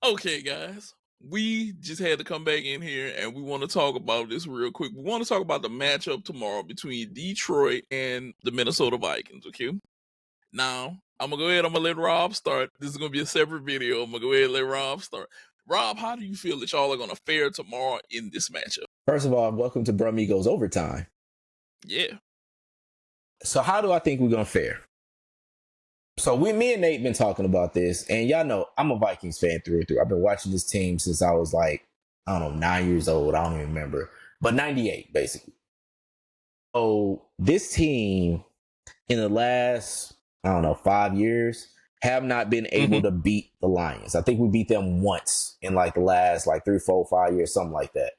Okay, guys, we just had to come back in here and we want to talk about this real quick. We want to talk about the matchup tomorrow between Detroit and the Minnesota Vikings, okay? Now, I'm going to go ahead, I'm going to let Rob start. This is going to be a separate video. I'm going to go ahead and let Rob start. Rob, how do you feel that y'all are going to fare tomorrow in this matchup? First of all, welcome to Brah Migos Overtime. Yeah. So how do I think we're going to fare? So me and Nate been talking about this, and y'all know I'm a Vikings fan through and through. I've been watching this team since I was like, I don't know, 9 years old. I don't even remember. But 98, basically. So this team in the last, 5 years have not been able to beat the Lions. I think we beat them once in like the last 3, 4, 5 years, something like that.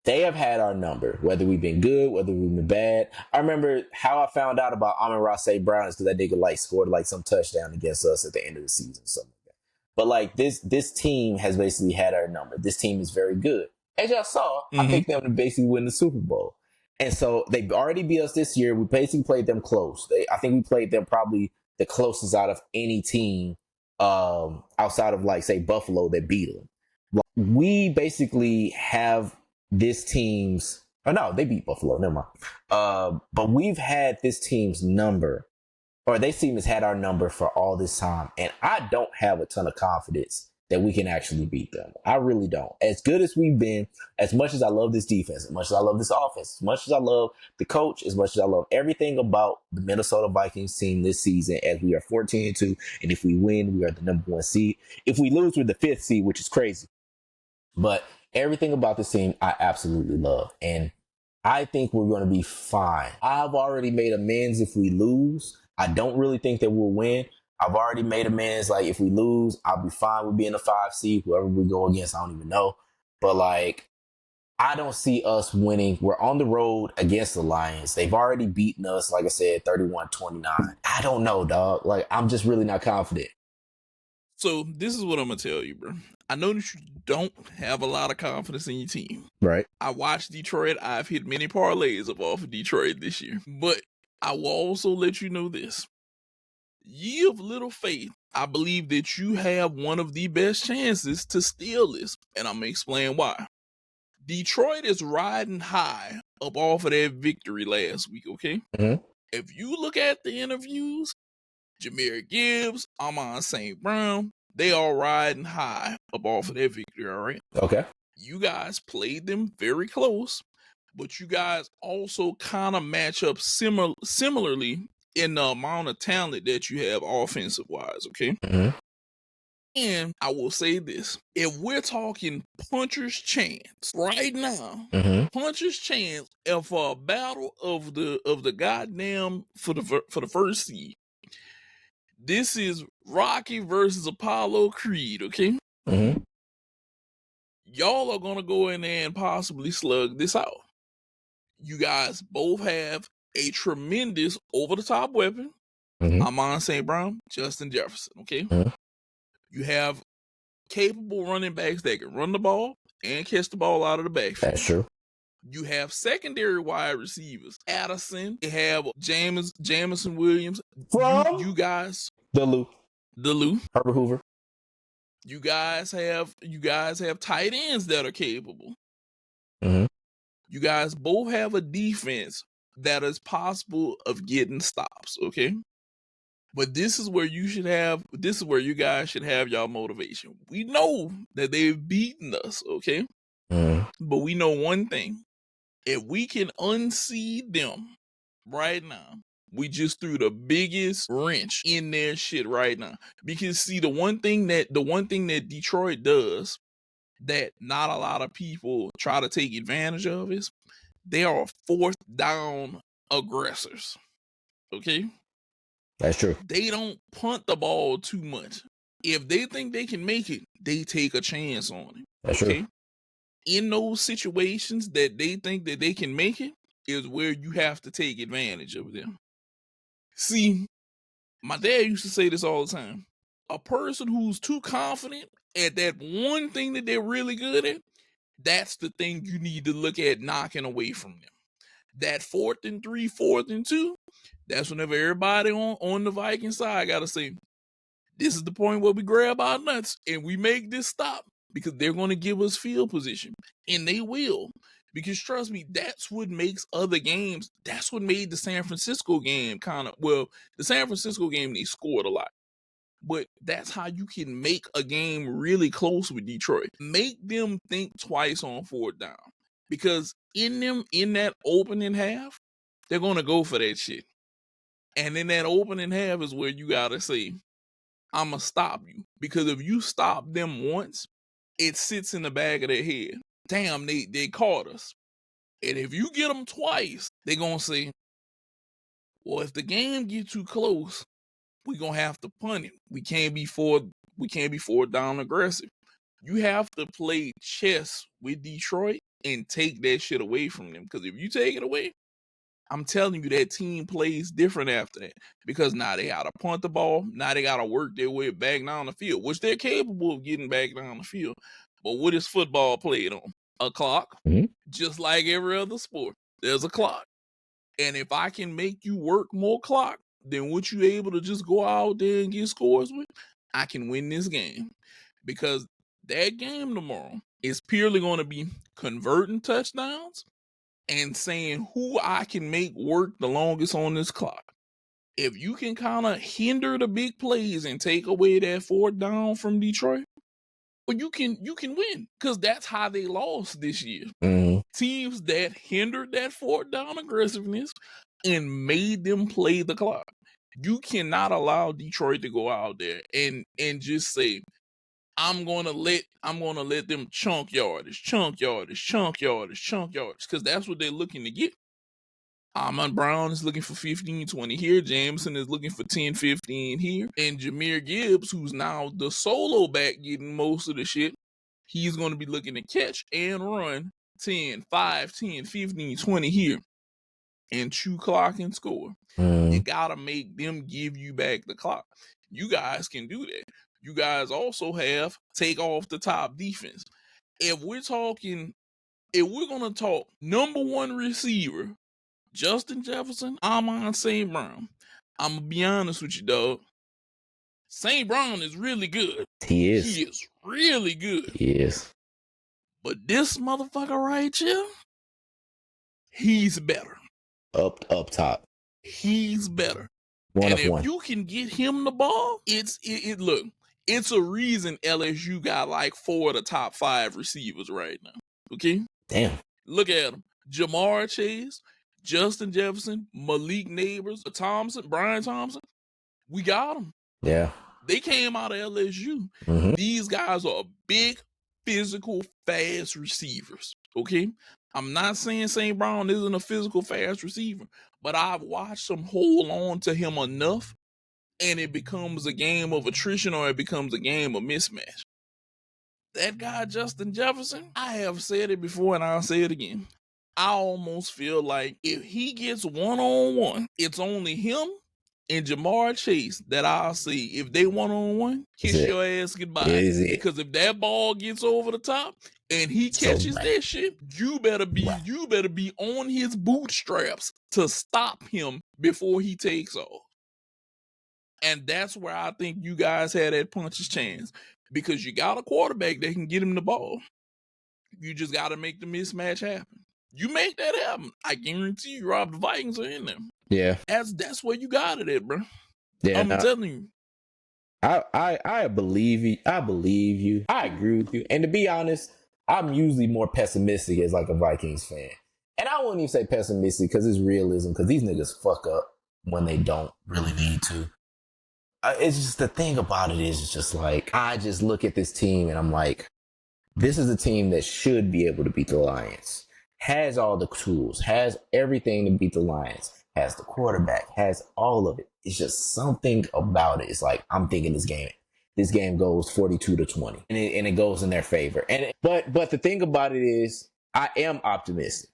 They have had our number, whether we've been good, whether we've been bad. I remember how I found out about Amon-Ra St. Brown is because that nigga scored some touchdown against us at the end of the season, something like that. But this team has basically had our number. This team is very good. As y'all saw, I picked them to basically win the Super Bowl. And so they've already beat us this year. We basically played them close. I think we played them probably the closest out of any team outside of say Buffalo that beat them. We basically have this team's, they beat Buffalo, never mind. But we've had this team's number, or this team has had our number for all this time. And I don't have a ton of confidence that we can actually beat them. I really don't. As good as we've been, as much as I love this defense, as much as I love this offense, as much as I love the coach, as much as I love everything about the Minnesota Vikings team this season, as we are 14-2, and if we win, we are the number 1 seed. If we lose, we're the 5th seed, which is crazy. But everything about this team, I absolutely love. And I think we're going to be fine. I've already made amends if we lose. I don't really think that we'll win. I've already made amends. If we lose, I'll be fine with being a 5 seed. Whoever we go against, I don't even know. But I don't see us winning. We're on the road against the Lions. They've already beaten us, like I said, 31-29. I don't know, dog. I'm just really not confident. So this is what I'm going to tell you, bro. I know that you don't have a lot of confidence in your team. Right. I watched Detroit. I've hit many parlays off of Detroit this year. But I will also let you know this. Ye of little faith, I believe that you have one of the best chances to steal this. And I'm going to explain why. Detroit is riding high up off of that victory last week, okay? If you look at the interviews, Jahmyr Gibbs, Amon St. Brown, they all riding high up off of that victory, all right? Okay. You guys played them very close, but you guys also kind of match up similarly in the amount of talent that you have offensive-wise, okay? And I will say this. If we're talking puncher's chance right now, puncher's chance for a battle of the goddamn for the first seed, this is Rocky versus Apollo Creed, okay? Y'all are gonna go in there and possibly slug this out. You guys both have a tremendous over-the-top weapon. Amon St. Brown, Justin Jefferson, okay? You have capable running backs that can run the ball and catch the ball out of the backfield. That's true. You have secondary wide receivers. Addison, you have Jamison Williams. From you guys, the Lou, Herbert Hoover. You guys have tight ends that are capable. You guys both have a defense that is possible of getting stops, okay? But this is where you guys should have y'all motivation. We know that they've beaten us, okay? But we know one thing. If we can unseed them right now, we just threw the biggest wrench in their shit right now. Because see, the one thing that Detroit does that not a lot of people try to take advantage of is they are 4th down aggressors. Okay? That's true. They don't punt the ball too much. If they think they can make it, they take a chance on it. That's true. In those situations that they think that they can make it is where you have to take advantage of them. See, my dad used to say this all the time. A person who's too confident at that one thing that they're really good at, that's the thing you need to look at knocking away from them. That 4th and 3, 4th and 2, that's whenever everybody on the Viking side got to say, this is the point where we grab our nuts and we make this stop, because they're going to give us field position, and they will. Because trust me, that's what makes other games. That's what made the San Francisco game the San Francisco game, they scored a lot. But that's how you can make a game really close with Detroit. Make them think twice on 4th down. Because in that opening half, they're going to go for that shit. And in that opening half is where you got to say, I'm going to stop you. Because if you stop them once, it sits in the back of their head. Damn, they caught us. And if you get them twice, they're going to say, well, if the game gets too close, we're going to have to punt it. We can't be 4th down aggressive. You have to play chess with Detroit and take that shit away from them. Because if you take it away, I'm telling you, that team plays different after that. Because now they got to punt the ball. Now they got to work their way back down the field, which they're capable of getting back down the field. But what is football played on? A clock. Mm-hmm. Just like every other sport. There's a clock. And if I can make you work more clock than what you able to just go out there and get scores with, I can win this game. Because that game tomorrow is purely going to be converting touchdowns and saying who I can make work the longest on this clock. If you can kind of hinder the big plays and take away that 4th down from Detroit, well, you can win, because that's how they lost this year. Mm-hmm. Teams that hindered that 4th down aggressiveness and made them play the clock. You cannot allow Detroit to go out there and just say, I'm gonna let them chunk yardage, because that's what they're looking to get. Amon Brown is looking for 15, 20 here. Jameson is looking for 10, 15 here. And Jahmyr Gibbs, who's now the solo back getting most of the shit, he's going to be looking to catch and run 10, 5, 10, 15, 20 here and chew clock and score. You got to make them give you back the clock. You guys can do that. You guys also have take off the top defense. If we're going to talk number one receiver, Justin Jefferson, Amon St. Brown, I'm going to be honest with you, dog. St. Brown is really good. He is. He is really good. He is. But this motherfucker right here, he's better. Up top. He's better. One and of if one. you can get him the ball, look, it's a reason LSU got like 4 of the top 5 receivers right now. Okay? Damn. Look at them. Jamar Chase, Justin Jefferson, Malik Neighbors, Brian Thompson. We got them. Yeah. They came out of LSU. Mm-hmm. These guys are big, physical, fast receivers. Okay? I'm not saying St. Brown isn't a physical, fast receiver, but I've watched them hold on to him enough, and it becomes a game of attrition or it becomes a game of mismatch. That guy, Justin Jefferson, I have said it before and I'll say it again. I almost feel like if he gets one-on-one, it's only him and Jamar Chase that I'll see. If they one-on-one, kiss your ass goodbye. Because if that ball gets over the top and he catches that shit, you better be on his bootstraps to stop him before he takes off. And that's where I think you guys had that puncher's chance. Because you got a quarterback that can get him the ball. You just got to make the mismatch happen. You make that happen, I guarantee you, Rob, the Vikings are in there. Yeah. That's where you got it at, bro. Yeah, I'm telling you. I believe you. I believe you. I agree with you. And to be honest, I'm usually more pessimistic as like a Vikings fan. And I wouldn't even say pessimistic because it's realism, because these niggas fuck up when they don't really need to. It's just the thing about it is just like, I just look at this team and I'm like, this is a team that should be able to beat the Lions. Has all the tools, has everything to beat the Lions, has the quarterback, has all of it. It's just something about it. It's like, I'm thinking this game goes 42-20 and it goes in their favor. But the thing about it is, I am optimistic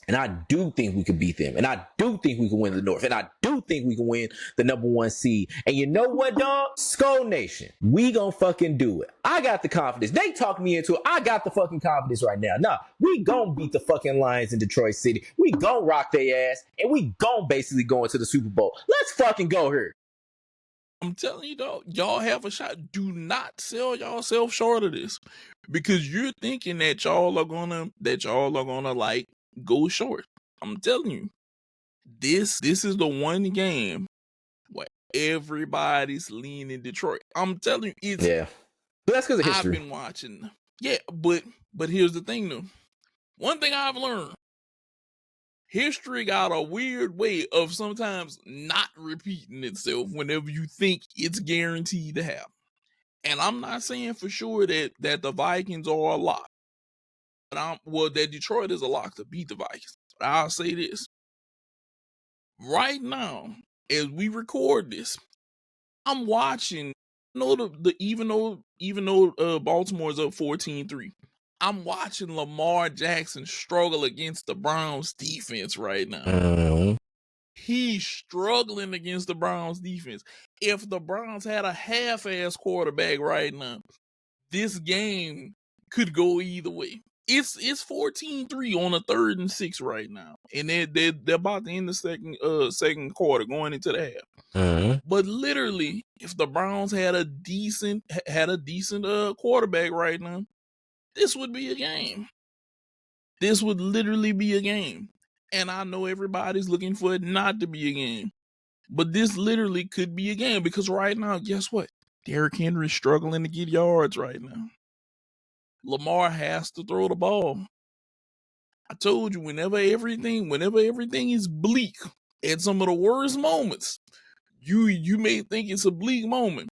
and I do think we could beat them. And I do think we can win the North. And I do do think we can win the number 1 seed. And you know what, dog? Skull Nation, we gonna fucking do it. I got the confidence. They talked me into it. I got the fucking confidence right now. Nah, we gonna beat the fucking Lions in Detroit City. We gonna rock their ass, and we gonna basically go into the Super Bowl. Let's fucking go here. I'm telling you, dog, y'all have a shot. Do not sell yourself short of this, because you're thinking that y'all are gonna like go short. I'm telling you, this is the one game where everybody's leaning Detroit. I'm telling you, it's but that's because of history. I've been watching. Yeah, but here's the thing, though. One thing I've learned: history got a weird way of sometimes not repeating itself whenever you think it's guaranteed to happen. And I'm not saying for sure that the Vikings are a lock, but that Detroit is a lock to beat the Vikings. But I'll say this: right now, as we record this, I'm watching. Even though Baltimore's up 14-3, I'm watching Lamar Jackson struggle against the Browns defense right now. He's struggling against the Browns defense. If the Browns had a half-ass quarterback right now, this game could go either way. It's 14-3 on a 3rd and 6 right now, and they're about to end the second quarter, going into the half. But literally, if the Browns had a decent quarterback right now, this would be a game. This would literally be a game. And I know everybody's looking for it not to be a game, but this literally could be a game, because right now, guess what? Derrick Henry's struggling to get yards right now. Lamar has to throw the ball. I told you, whenever everything is bleak at some of the worst moments, you may think it's a bleak moment,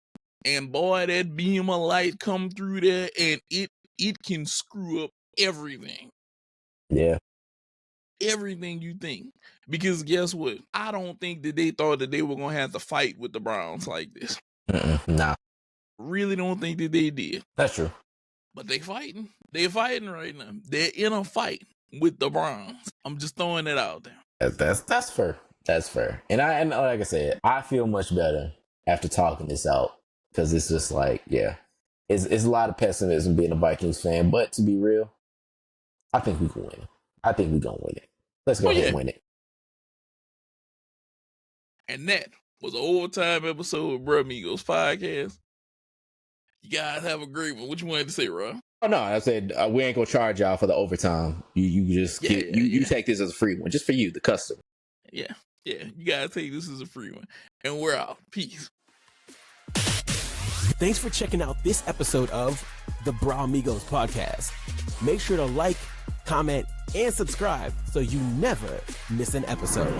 and boy, that beam of light come through there, and it can screw up everything. Yeah. Everything you think. Because guess what? I don't think that they thought that they were going to have to fight with the Browns like this. Nah. Really don't think that they did. That's true. But they fighting. They're fighting right now. They're in a fight with the Browns. I'm just throwing it out there. That's fair. That's fair. And like I said, I feel much better after talking this out, because it's just like, yeah, it's a lot of pessimism being a Vikings fan. But to be real, I think we can win it. I think we're going to win it. Let's go ahead and win it. And that was an overtime episode of Brah Migos podcast. You guys have a great one. What you wanted to say, Rob? Oh, no, I said we ain't going to charge y'all for the overtime. You just you take this as a free one, just for you, the customer. Yeah. You guys take this as a free one. And we're out. Peace. Thanks for checking out this episode of the Brah Migos podcast. Make sure to like, comment, and subscribe so you never miss an episode.